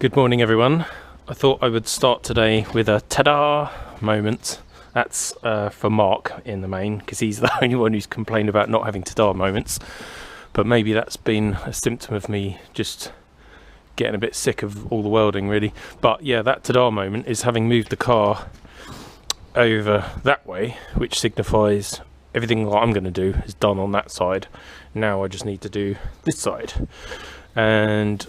Good morning everyone. I thought I would start today with a ta-da moment. That's for Mark in the main, because he's the only one who's complained about not having ta-da moments. But maybe that's been a symptom of me just getting a bit sick of all the welding really. But yeah, that ta-da moment is having moved the car over that way, which signifies everything that I'm going to do is done on that side. Now I just need to do this side. And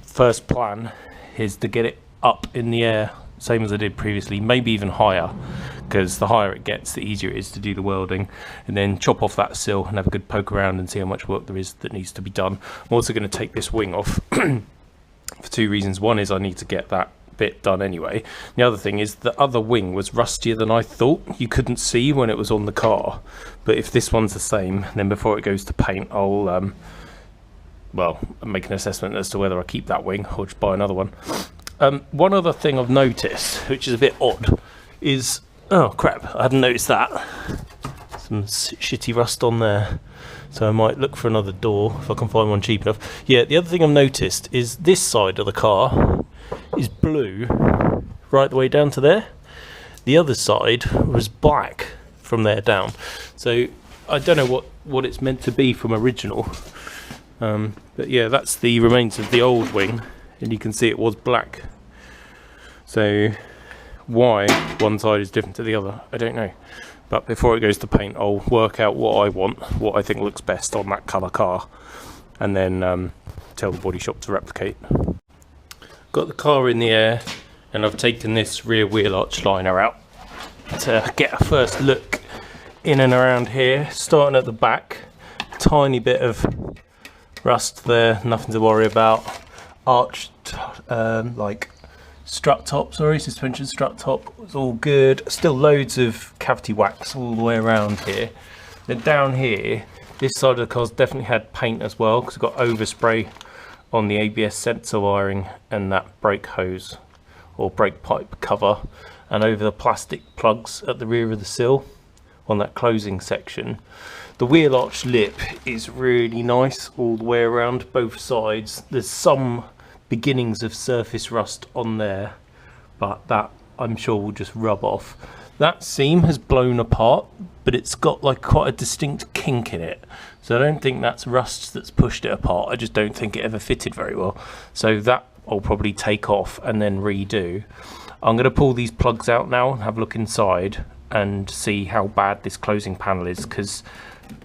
first plan is to get it up in the air, same as I did previously, maybe even higher, because the higher it gets, the easier it is to do the welding, and then chop off that sill and have a good poke around and see how much work there is that needs to be done. I'm also going to take this wing off for two reasons. One is I need to get that bit done anyway. The other thing is the other wing was rustier than I thought. You couldn't see when it was on the car, but if this one's the same, then before it goes to paint, I'll well, make an assessment as to whether I keep that wing or just buy another one. One other thing I've noticed, which is a bit odd, is, oh crap, I hadn't noticed that. Some shitty rust on there. So I might look for another door if I can find one cheap enough. Yeah, the other thing I've noticed is this side of the car is blue right the way down to there. The other side was black from there down. So I don't know what it's meant to be from original. But yeah, that's the remains of the old wing, and you can see it was black. So why one side is different to the other, I don't know. But before it goes to paint, I'll work out what I want, what I think looks best on that colour car, and then tell the body shop to replicate. Got the car in the air, and I've taken this rear wheel arch liner out to get a first look in and around here, starting at the back. Tiny bit of rust there, nothing to worry about. Arched like strut top, suspension strut top was all good. Still loads of cavity wax all the way around here. Then down here, this side of the car's definitely had paint as well, because it's got overspray on the ABS sensor wiring and that brake hose or brake pipe cover, and over the plastic plugs at the rear of the sill on that closing section. The wheel arch lip is really nice all the way around both sides. There's some beginnings of surface rust on there, but that I'm sure will just rub off. That seam has blown apart, but it's got like quite a distinct kink in it. So I don't think that's rust that's pushed it apart. I just don't think it ever fitted very well. So that I'll probably take off and then redo. I'm going to pull these plugs out now and have a look inside and see how bad this closing panel is, because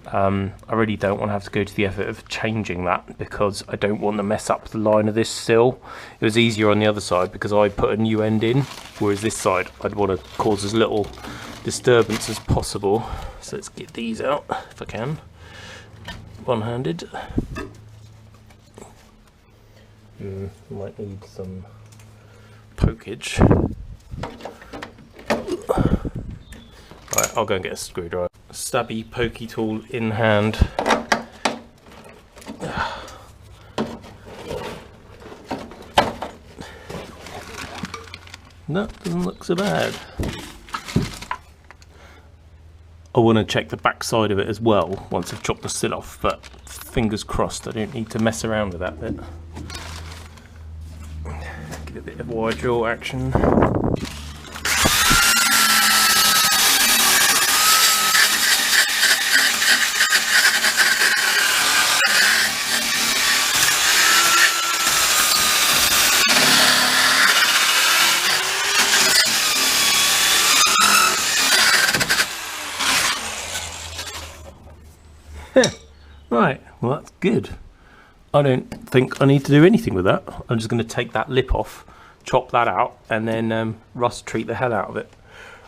I really don't want to have to go to the effort of changing that, because I don't want to mess up the line of this sill. It was easier on the other side because I put a new end in, whereas this side I'd want to cause as little disturbance as possible. So let's get these out if I can, one-handed. Might need some pokage. Right, I'll go and get a screwdriver. Stabby pokey tool in hand. That doesn't look so bad. I want to check the back side of it as well once I've chopped the sill off, but fingers crossed I don't need to mess around with that bit. Give it a bit of wire drill action. Right, well that's good. I don't think I need to do anything with that. I'm just going to take that lip off, chop that out, and then rust treat the hell out of it.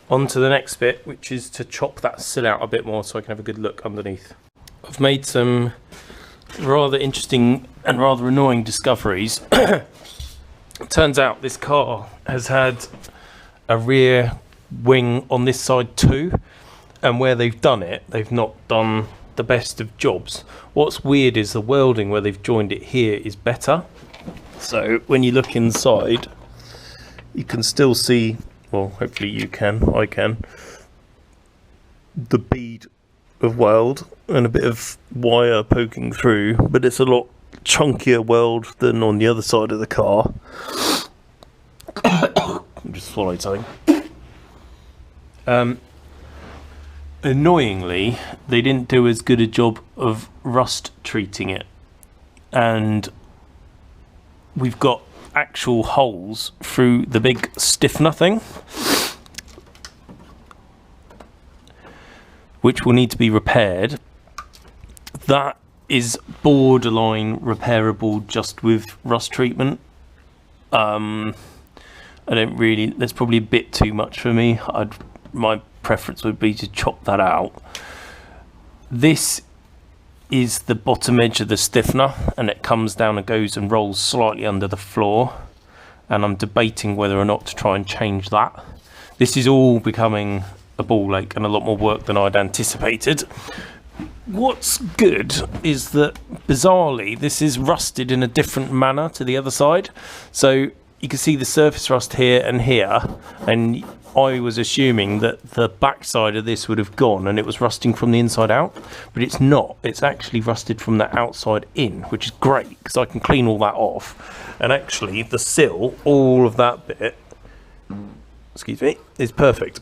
On to the next bit, which is to chop that sill out a bit more so I can have a good look underneath. I've made some rather interesting and rather annoying discoveries. It turns out this car has had a rear wing on this side too, and where they've done it, they've not done the best of jobs. What's weird is the welding where they've joined it here is better. So when you look inside, you can still see, well hopefully you can, I can, the bead of weld and a bit of wire poking through, but it's a lot chunkier weld than on the other side of the car. I'm just swallowed something. Annoyingly, they didn't do as good a job of rust treating it, and we've got actual holes through the big stiffener thing, which will need to be repaired. That is borderline repairable just with rust treatment. I don't really, that's probably a bit too much for me. My preference would be to chop that out. This is the bottom edge of the stiffener, and it comes down and goes and rolls slightly under the floor, and I'm debating whether or not to try and change that. This is all becoming a ball ache and a lot more work than I'd anticipated. What's good is that bizarrely this is rusted in a different manner to the other side, so you can see the surface rust here and here, and I was assuming that the back side of this would have gone and it was rusting from the inside out, but it's not. It's actually rusted from the outside in, which is great because I can clean all that off. And actually the sill, all of that bit, excuse me, is perfect,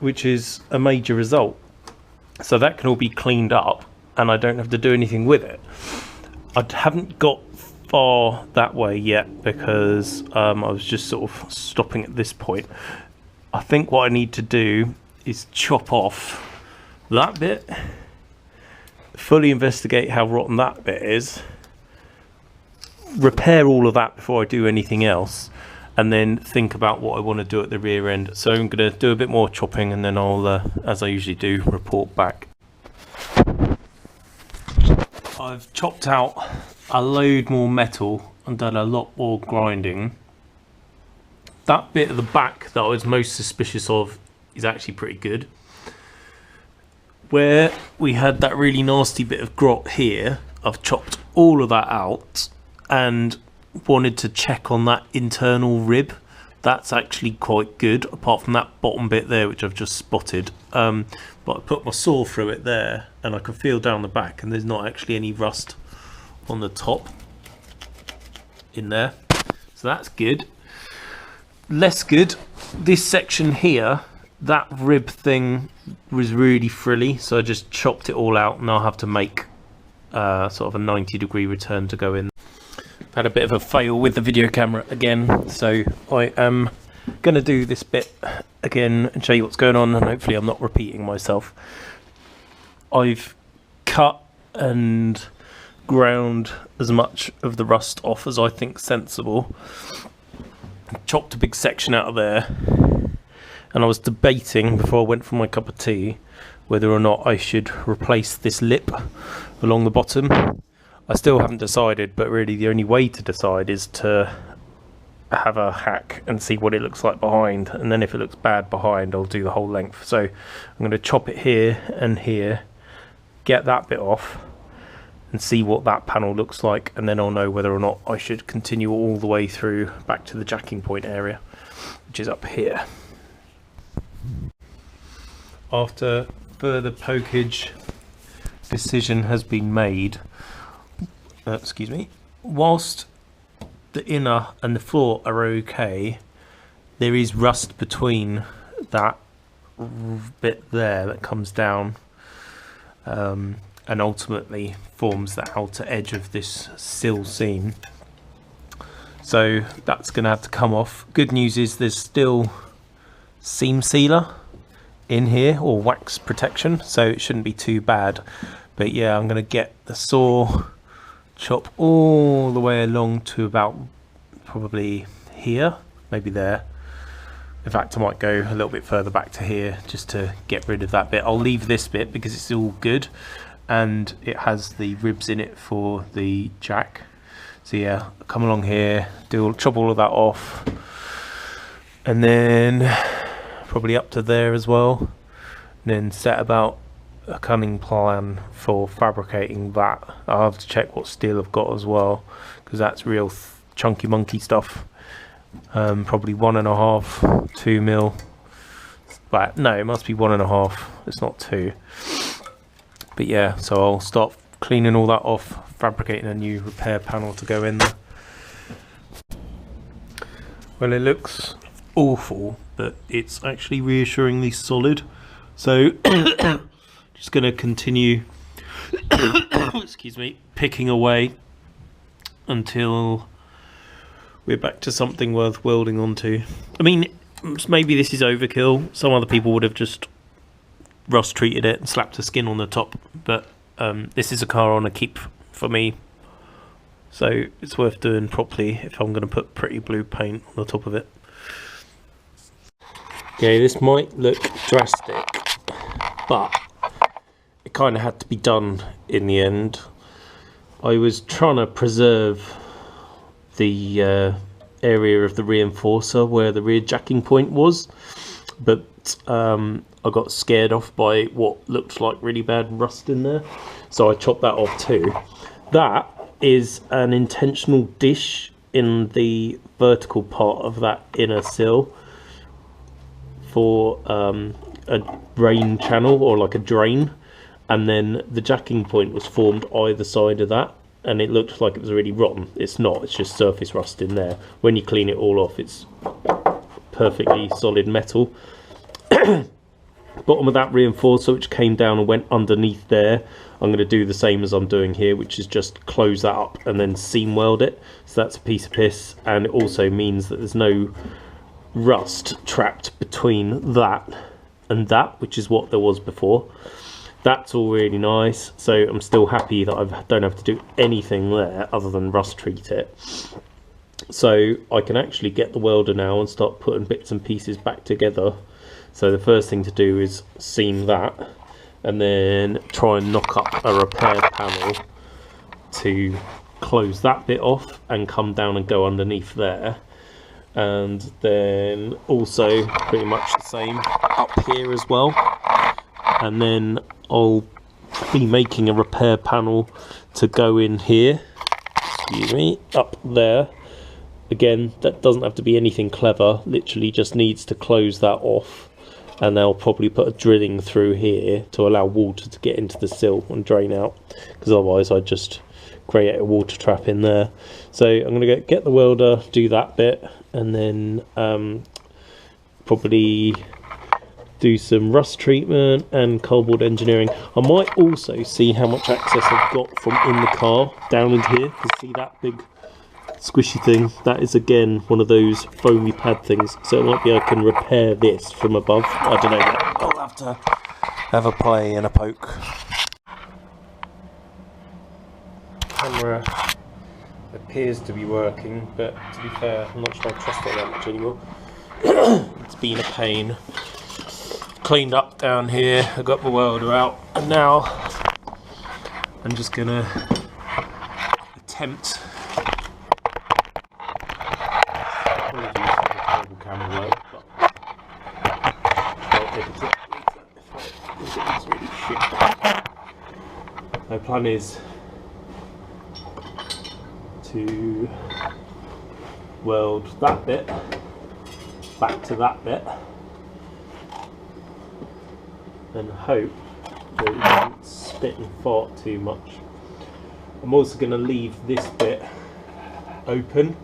which is a major result. So that can all be cleaned up and I don't have to do anything with it. I haven't got far that way yet because I was just sort of stopping at this point. I think what I need to do is chop off that bit, fully investigate how rotten that bit is, repair all of that before I do anything else, and then think about what I want to do at the rear end. So I'm going to do a bit more chopping and then I'll, as I usually do, report back. I've chopped out a load more metal and done a lot more grinding. That bit at the back that I was most suspicious of is actually pretty good. Where we had that really nasty bit of grot here, I've chopped all of that out and wanted to check on that internal rib. That's actually quite good, apart from that bottom bit there which I've just spotted. But I put my saw through it there and I can feel down the back and there's not actually any rust on the top in there, so that's good. Less good, this section here, that rib thing was really frilly, so I just chopped it all out and I'll have to make sort of a 90-degree return to go in. I've had a bit of a fail with the video camera again, so I am going to do this bit again and show you what's going on, and hopefully I'm not repeating myself. I've cut and ground as much of the rust off as I think sensible. Chopped a big section out of there, and I was debating before I went for my cup of tea whether or not I should replace this lip along the bottom. I still haven't decided, but really the only way to decide is to have a hack and see what it looks like behind, and then if it looks bad behind I'll do the whole length. So I'm going to chop it here and here, get that bit off and see what that panel looks like, and then I'll know whether or not I should continue all the way through back to the jacking point area, which is up here. After further pokage, decision has been made. Excuse me. Whilst the inner and the floor are okay, there is rust between that bit there that comes down and ultimately forms the outer edge of this sill seam. So that's going to have to come off. Good news is there's still seam sealer in here, or wax protection, so it shouldn't be too bad. But yeah, I'm going to get the saw, chop all the way along to about probably here, maybe there. In fact, I might go a little bit further back to here just to get rid of that bit. I'll leave this bit because it's all good and it has the ribs in it for the jack. So yeah, come along here, chop all of that off, and then probably up to there as well, and then set about a cunning plan for fabricating that. I'll have to check what steel I've got as well, because that's real chunky monkey stuff. Probably 1.5, 2 mil. But no, it must be 1.5. It's not 2. But yeah, so I'll start cleaning all that off, fabricating a new repair panel to go in there. Well, it looks awful, but it's actually reassuringly solid. So just going to continue excuse me, picking away until we're back to something worth welding onto. I mean, maybe this is overkill. Some other people would have just rust treated it and slapped a skin on the top, but this is a car on a keep for me, so it's worth doing properly if I'm going to put pretty blue paint on the top of it. Okay, this might look drastic, but it kind of had to be done in the end. I was trying to preserve the area of the reinforcer where the rear jacking point was, but I got scared off by what looked like really bad rust in there, so I chopped that off too. That is an intentional dish in the vertical part of that inner sill for a drain channel, or like a drain, and then the jacking point was formed either side of that, and it looked like it was really rotten. It's not, it's just surface rust in there. When you clean it all off, it's perfectly solid metal. Bottom of that reinforcer, which came down and went underneath there, I'm going to do the same as I'm doing here, which is just close that up and then seam weld it. So that's a piece of piss, and it also means that there's no rust trapped between that and that, which is what there was before. That's all really nice, so I'm still happy that I don't have to do anything there other than rust treat it. So I can actually get the welder now and start putting bits and pieces back together. So the first thing to do is seam that, and then try and knock up a repair panel to close that bit off and come down and go underneath there. And then also pretty much the same up here as well. And then I'll be making a repair panel to go in here, excuse me, up there. Again, that doesn't have to be anything clever, literally just needs to close that off. And they'll probably put a drilling through here to allow water to get into the sill and drain out, because otherwise I'd just create a water trap in there. So I'm going to get the welder, do that bit, and then probably do some rust treatment and cardboard engineering. I might also see how much access I've got from in the car down into here, because see that big squishy thing, that is again one of those foamy pad things, so it might be I can repair this from above. I don't know yet. I'll have to have a play and a poke. Camera appears to be working, but to be fair, I'm not sure I trust it that much anymore. It's been a pain. Cleaned up down here, I got my welder out, and now I'm just gonna attempt my plan is to weld that bit back to that bit and hope that it doesn't spit and fart too much. I'm also going to leave this bit open,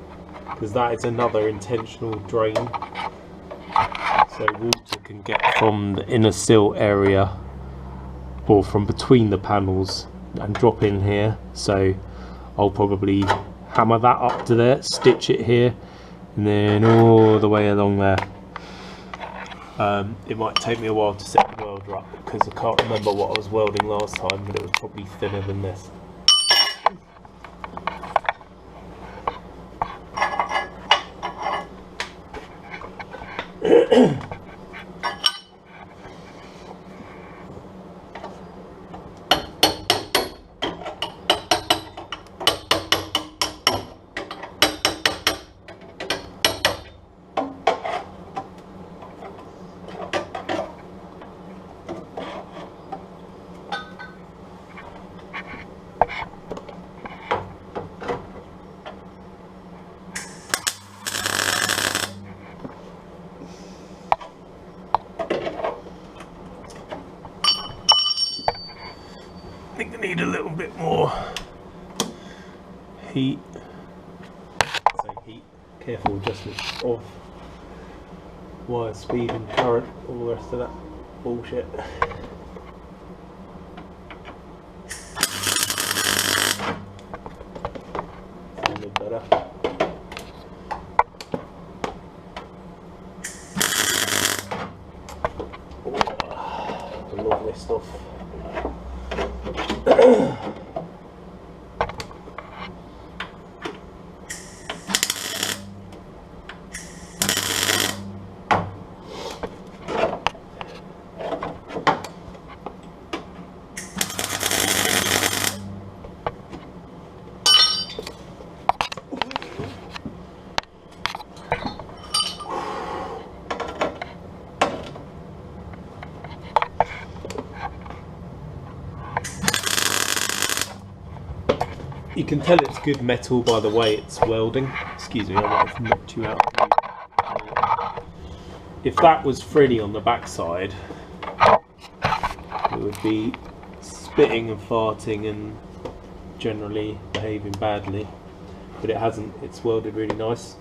because that is another intentional drain, so water can get from the inner sill area or from between the panels and drop in here. So I'll probably hammer that up to there, stitch it here, and then all the way along there. It might take me a while to set the welder up, because I can't remember what I was welding last time, but it was probably thinner than this. heat. Say heat. Careful adjustment of wire speed and current, all the rest of that bullshit. A little better. Log this stuff. You can tell it's good metal by the way it's welding. Excuse me, I might have knocked you out. If that was frilly on the backside, it would be spitting and farting and generally behaving badly. But it hasn't, it's welded really nice.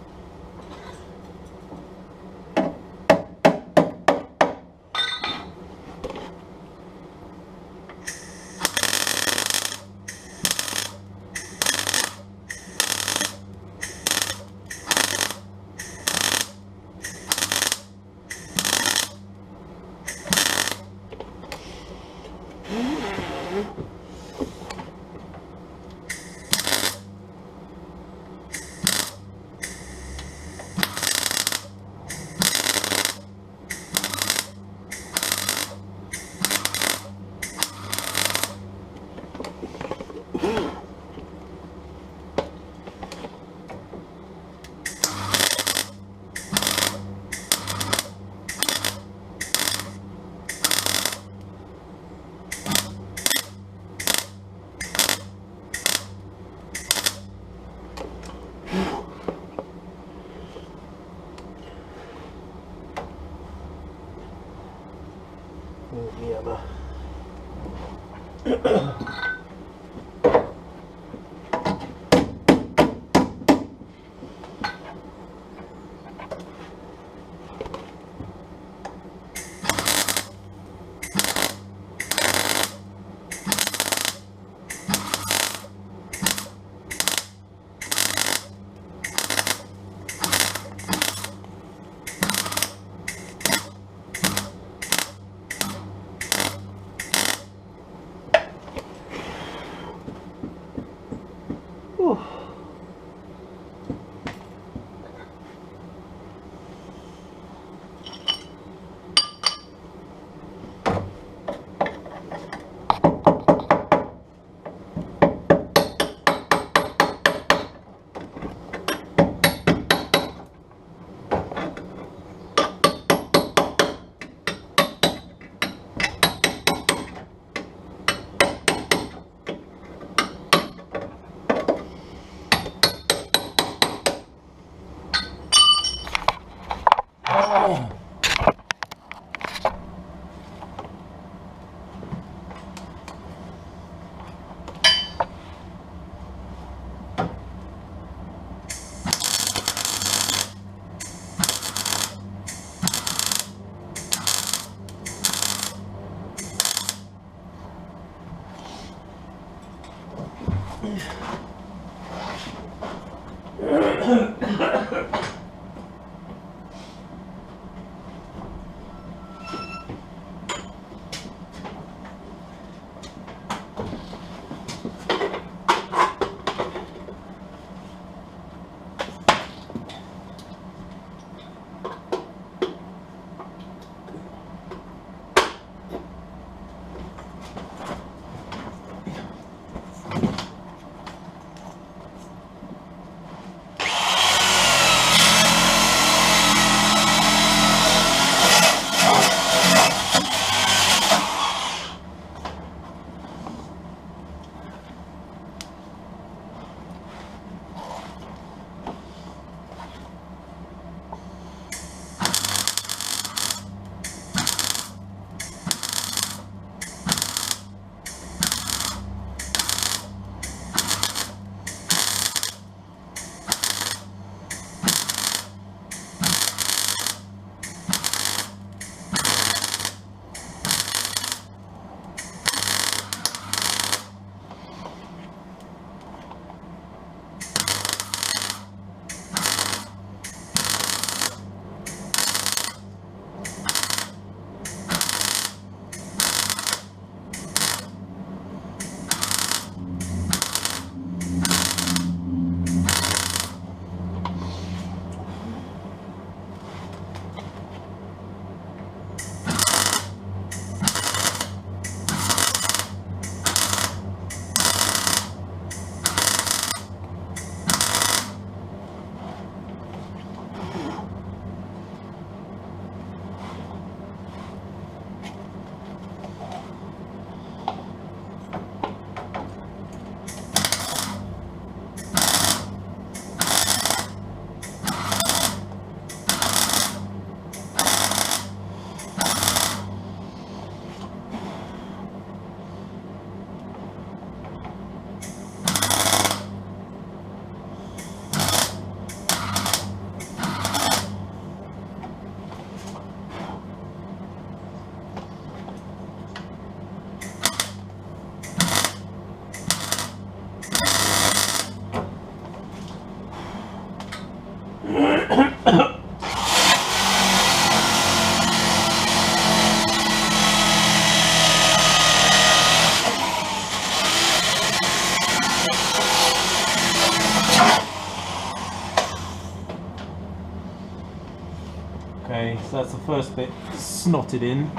Okay, so that's the first bit snotted in.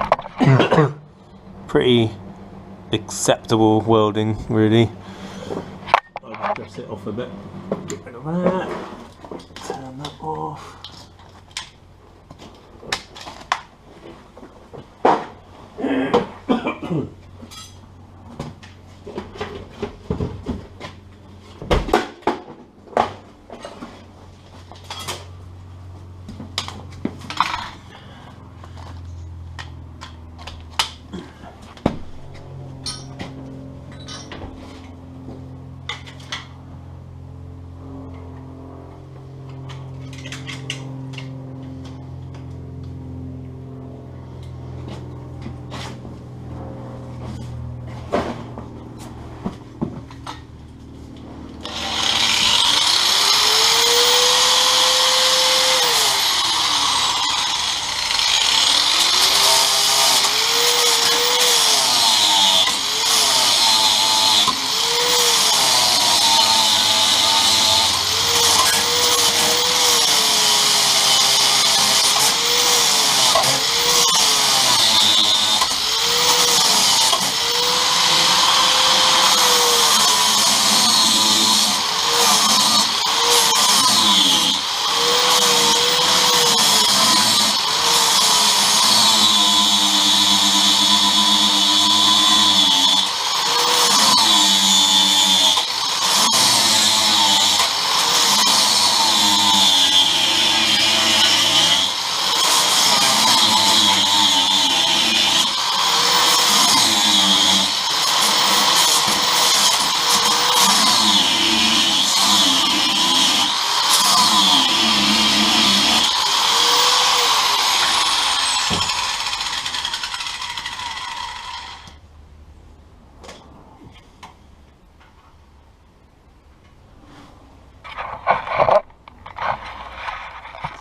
Pretty acceptable welding, really. I'll dress it off a bit. Get rid of that. Turn that off.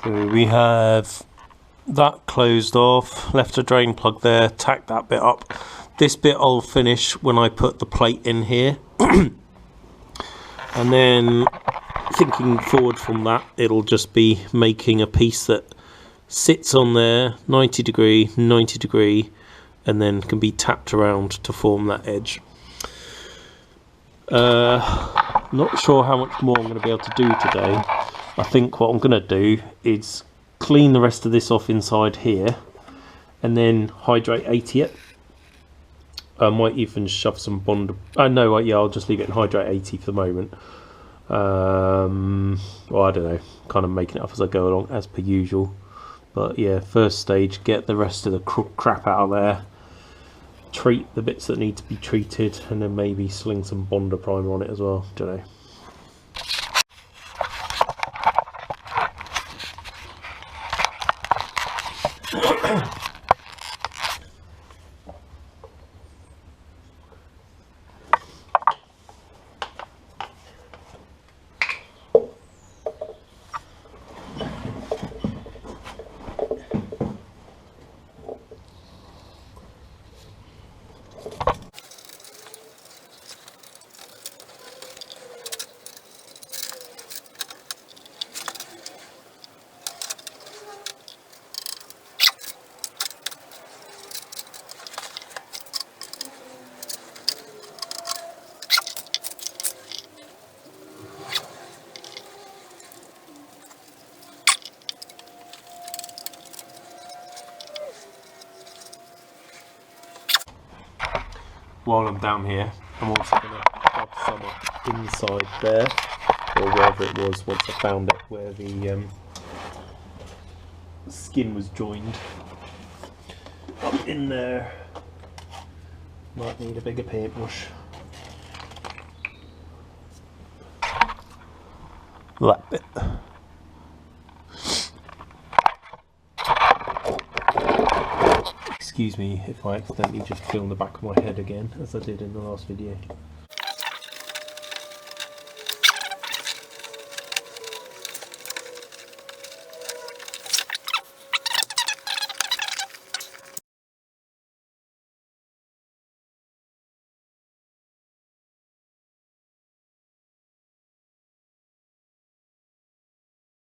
So we have that closed off, left a drain plug there, tacked that bit up. This bit I'll finish when I put the plate in here. And then thinking forward from that, it'll just be making a piece that sits on there 90 degree, 90 degree, and then can be tapped around to form that edge. Not sure how much more I'm going to be able to do today. I think what I'm going to do is clean the rest of this off inside here and then hydrate 80 it. I might even shove some bond. No, yeah, I'll just leave it in hydrate 80 for the moment. Well, I don't know, kind of making it up as I go along as per usual. But yeah, first stage, get the rest of the crap out of there, treat the bits that need to be treated, and then maybe sling some Bonder primer on it as well. Don't know. While I'm down here, I'm also going to plug some up inside there, or wherever it was once I found it, where the skin was joined. Up in there. Might need a bigger paintbrush. That bit. Excuse me if I accidentally just filmed the back of my head again, as I did in the last video.